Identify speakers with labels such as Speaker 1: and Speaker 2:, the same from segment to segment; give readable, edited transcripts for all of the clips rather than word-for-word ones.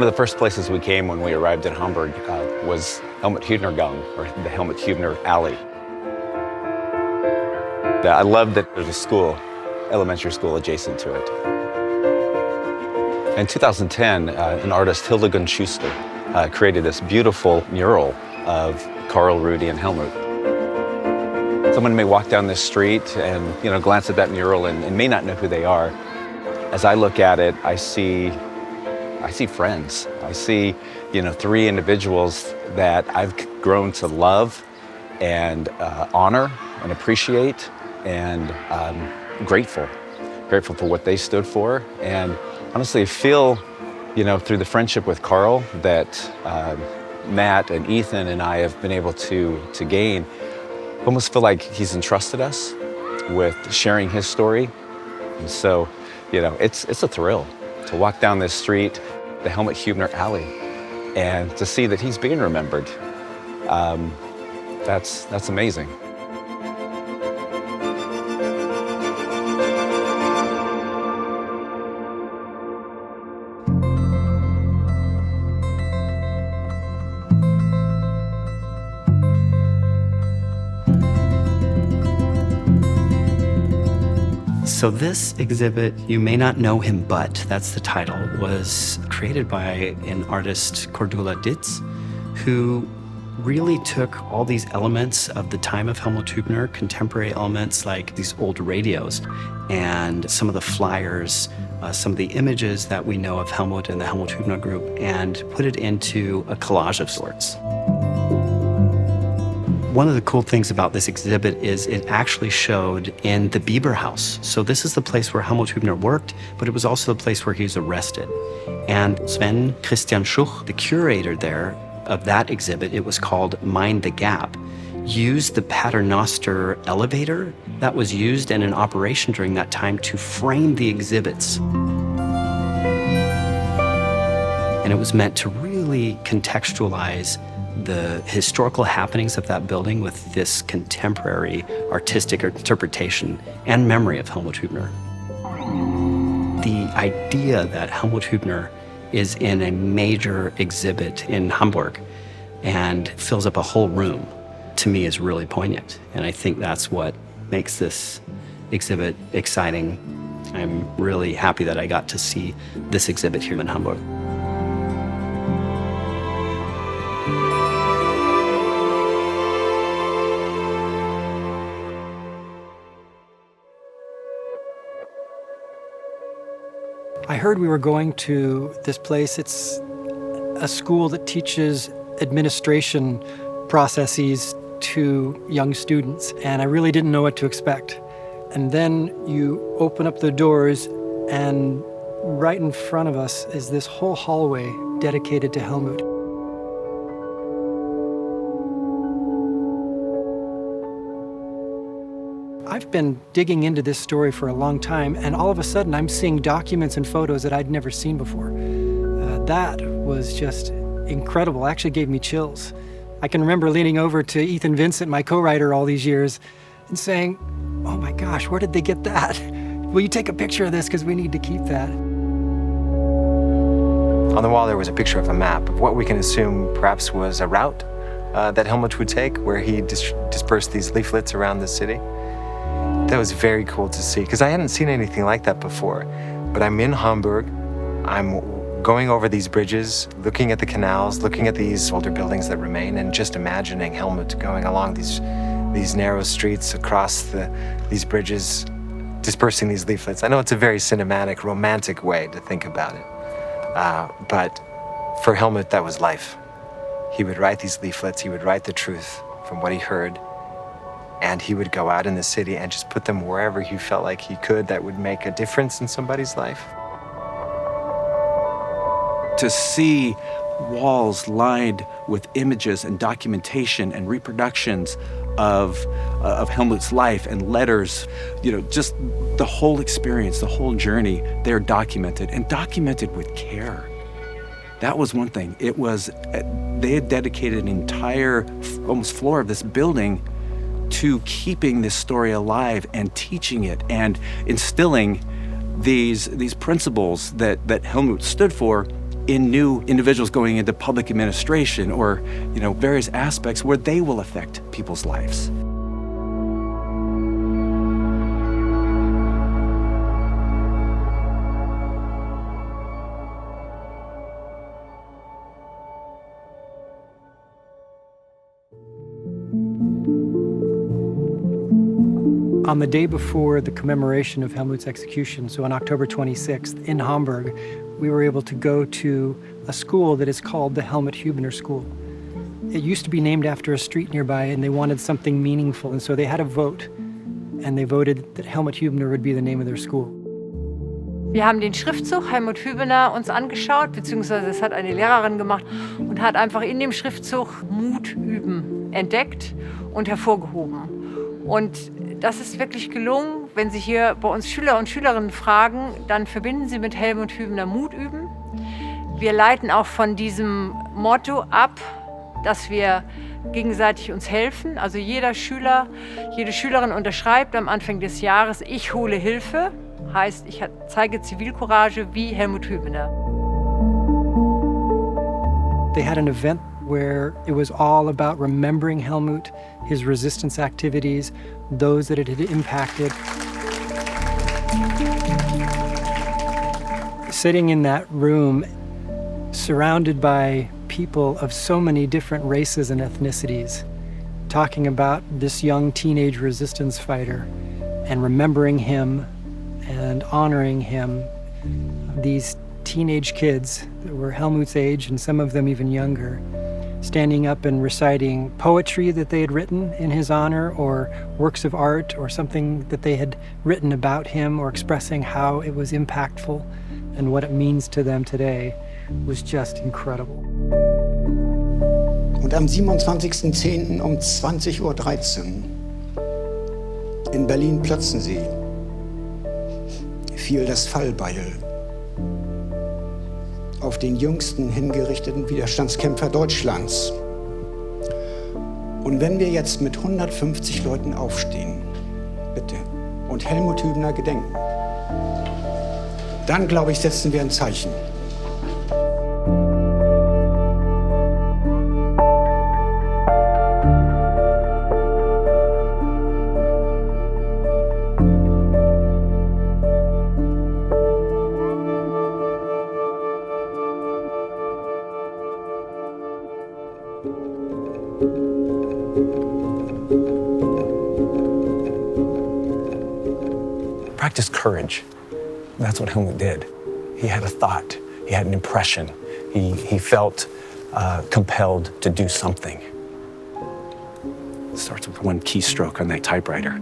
Speaker 1: One of the first places we came when we arrived in Hamburg was Helmuth Hübener Gang, or the Helmuth Hübener Alley. I love that there's a school, elementary school adjacent to it. In 2010, an artist, Hildegard Schuster, created this beautiful mural of Karl, Rudi, and Helmuth. Someone may walk down this street and glance at that mural and may not know who they are. As I look at it, I see friends. I see, three individuals that I've grown to love and honor and appreciate, and grateful for what they stood for. And honestly, I feel, through the friendship with Karl that Matt and Ethan and I have been able to gain, I almost feel like he's entrusted us with sharing his story. And so, it's a thrill to walk down this street, the Helmuth Hübener Alley, and to see that he's being remembered. That's amazing.
Speaker 2: So this exhibit, You May Not Know Him But, that's the title, was created by an artist, Cordula Ditz, who really took all these elements of the time of Helmuth Hübener, contemporary elements like these old radios, and some of the flyers, some of the images that we know of Helmuth and the Helmuth Hübener group, and put it into a collage of sorts. One of the cool things about this exhibit is it actually showed in the Bieber house. So this is the place where Helmuth Hübener worked, but it was also the place where he was arrested. And Sven Christian Schuch, the curator there of that exhibit, it was called Mind the Gap, used the Paternoster elevator that was used in an operation during that time to frame the exhibits. And it was meant to really contextualize the historical happenings of that building with this contemporary artistic interpretation and memory of Helmuth Hübener. The idea that Helmuth Hübener is in a major exhibit in Hamburg and fills up a whole room, to me, is really poignant. And I think that's what makes this exhibit exciting. I'm really happy that I got to see this exhibit here in Hamburg.
Speaker 3: I heard we were going to this place. It's a school that teaches administration processes to young students, and I really didn't know what to expect. And then you open up the doors, and right in front of us is this whole hallway dedicated to Helmuth. I've been digging into this story for a long time, and all of a sudden I'm seeing documents and photos that I'd never seen before. That was just incredible. It actually gave me chills. I can remember leaning over to Ethan Vincent, my co-writer all these years, and saying, "Oh my gosh, where did they get that? Will you take a picture of this, because we need to keep that."
Speaker 4: On the wall there was a picture of a map of what we can assume perhaps was a route that Helmuth would take, where he dispersed these leaflets around the city. That was very cool to see, because I hadn't seen anything like that before. But I'm in Hamburg, I'm going over these bridges, looking at the canals, looking at these older buildings that remain, and just imagining Helmuth going along these narrow streets across these bridges, dispersing these leaflets. I know it's a very cinematic, romantic way to think about it, but for Helmuth, that was life. He would write these leaflets, he would write the truth from what he heard, and he would go out in the city and just put them wherever he felt like he could that would make a difference in somebody's life.
Speaker 5: To see walls lined with images and documentation and reproductions of Helmuth's life and letters, just the whole experience, the whole journey, they're documented, and documented with care. That was one thing. It was, they had dedicated an entire, almost floor of this building to keeping this story alive and teaching it and instilling these principles that Helmuth stood for in new individuals going into public administration or, various aspects where they will affect people's lives.
Speaker 3: On the day before the commemoration of Helmuth's execution, so on October 26th in Hamburg, we were able to go to a school that is called the Helmuth Hübener School. It used to be named after a street nearby, and they wanted something meaningful, and so they had a vote, and they voted that Helmuth Hübener would be the name of their school.
Speaker 6: Wir haben den Schriftzug Helmuth Hübener uns angeschaut, beziehungsweise das hat eine Lehrerin gemacht und hat einfach in dem Schriftzug Mut üben entdeckt und hervorgehoben. Und das ist wirklich gelungen. Wenn Sie hier bei uns Schüler und Schülerinnen fragen, dann verbinden Sie mit Helmuth Hübener Mut üben. Wir leiten auch von diesem Motto ab, dass wir gegenseitig uns helfen. Also jeder Schüler, jede Schülerin unterschreibt am Anfang des Jahres, ich hole Hilfe. Heißt, ich zeige Zivilcourage wie Helmuth Hübener.
Speaker 3: They had an event where it was all about remembering Helmuth, his resistance activities, those that it had impacted. Sitting in that room, surrounded by people of so many different races and ethnicities, talking about this young teenage resistance fighter and remembering him and honoring him, these teenage kids that were Helmuth's age and some of them even younger, standing up and reciting poetry that they had written in his honor or works of art or something that they had written about him or expressing how it was impactful and what it means to them today was just incredible.
Speaker 7: Und am 27.10. um 20:13 Uhr in Berlin-Plötzensee fiel das Fallbeil auf den jüngsten hingerichteten Widerstandskämpfer Deutschlands. Und wenn wir jetzt mit 150 Leuten aufstehen, bitte, und Helmuth Hübener gedenken, dann, glaube ich, setzen wir ein Zeichen.
Speaker 8: Practice courage. That's what Helmuth did. He had a thought, he had an impression, he felt compelled to do something.
Speaker 5: It starts with one keystroke on that typewriter,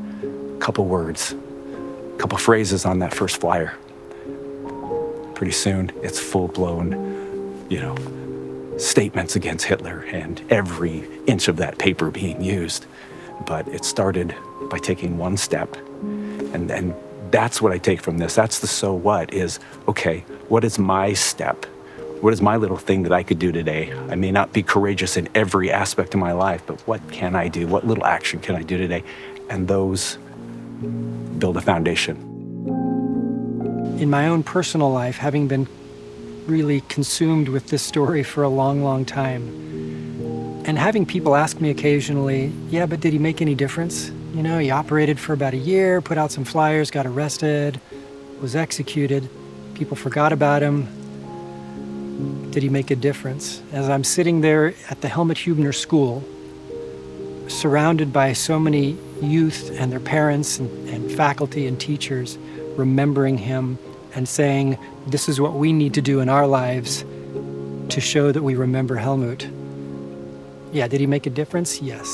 Speaker 5: a couple words, a couple phrases on that first flyer. Pretty soon, it's full-blown, statements against Hitler and every inch of that paper being used. But it started by taking one step, and then that's what I take from this. That's the so what is, okay, what is my step? What is my little thing that I could do today? I may not be courageous in every aspect of my life, but what can I do? What little action can I do today? And those build a foundation.
Speaker 3: In my own personal life, having been really consumed with this story for a long, long time, and having people ask me occasionally, yeah, but did he make any difference? He operated for about a year, put out some flyers, got arrested, was executed. People forgot about him. Did he make a difference? As I'm sitting there at the Helmuth Hübener School, surrounded by so many youth and their parents and faculty and teachers, remembering him and saying, this is what we need to do in our lives to show that we remember Helmuth. Yeah, did he make a difference? Yes.